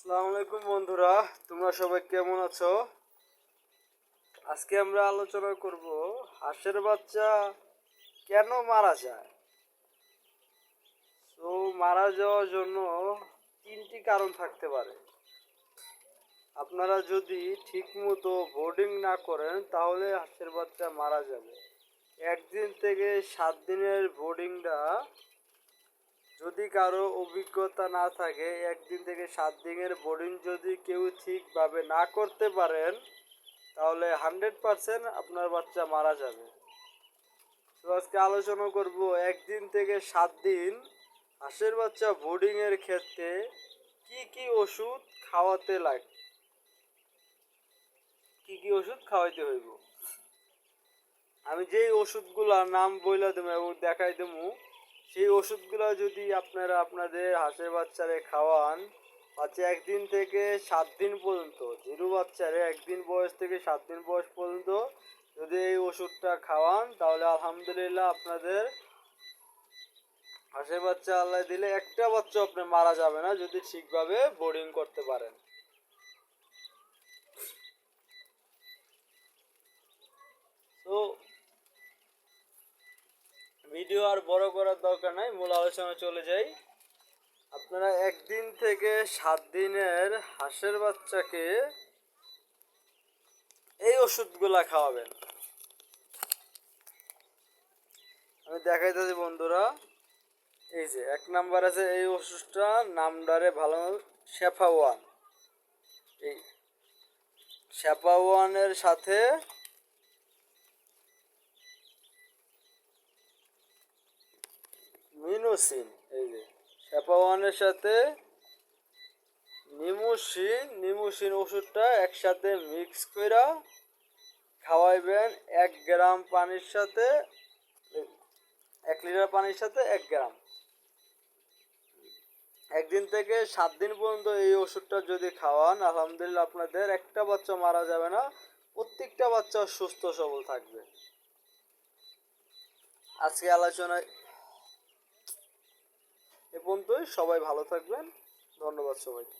আসসালামু আলাইকুম বন্ধুরা, তোমরা সবাই কেমন আছো? আজকে আমরা আলোচনা করব হাঁসের বাচ্চা কেন মারা যায়। তো মারা যাওয়ার জন্য তিনটি কারণ থাকতে পারে। আপনারা যদি ঠিকমতো বোর্ডিং না করেন তাহলে হাঁসের বাচ্চা মারা যাবে। 1 দিন থেকে 7 দিনের বোর্ডিংটা যদি কারো অভিজ্ঞতা না থাকে, 1 দিন থেকে 7 দিনের বোর্ডিং যদি কেউ ঠিকভাবে না করতে পারেন তাহলে 100% আপনার বাচ্চা মারা যাবে। তো আজকে আলোচনা করব 1 দিন থেকে 7 দিন হাঁসের বাচ্চা বোর্ডিংয়ের ক্ষেত্রে কি কি ওষুধ খাওয়াতে লাগে, কি কি ওষুধ খাওয়াইতে হইব। আমি যেই ওষুধগুলোর নাম বইলা দেবো এবং দেখাই দেবো, সেই ওষুধগুলো যদি আপনারা আপনাদের হাঁসের বাচ্চারে খাওয়ান, বাচ্চা 1 দিন থেকে 7 দিন পর্যন্ত, জিরো বাচ্চারে 1 দিন বয়স থেকে 7 দিন বয়স পর্যন্ত যদি এই ওষুধটা খাওয়ান তাহলে আলহামদুলিল্লাহ আপনাদের হাঁসের বাচ্চা আল্লাহ দিলে একটা বাচ্চা আপনি মারা যাবে না, যদি ঠিকভাবে বোর্ডিং করতে পারেন। তো ভিডিও আর বড় করার দরকার নাই, মূল আলোচনা চলে যাই। আপনারা 1 দিন থেকে 7 দিনের হাঁসের বাচ্চাকে এই ওষুধগুলা খাওয়াবেন। আমি দেখাইতেছি বন্ধুরা, এই যে 1 নাম্বার আছে এই ওষুধটা, নামডারে ভালো শেফা 1। এই শেফা 1-এর সাথে মিনোসিন, এই যে শেফা 1-এর সাথে নিমোসিন ওষুধটা একসাথে মিক্স করে খাওয়াইবেন 1 গ্রাম পানির সাথে, 1 লিটার পানির সাথে 1 গ্রাম। 1 দিন থেকে 7 দিন পর্যন্ত এই ওষুধটা যদি খাওয়ান আলহামদুলিল্লাহ আপনাদের একটা বাচ্চা মারা যাবে না, প্রত্যেকটা বাচ্চা সুস্থ সবল থাকবে। আজকে আলোচনায় এ পর্যন্তই, সবাই ভালো থাকবেন, ধন্যবাদ সবাইকে।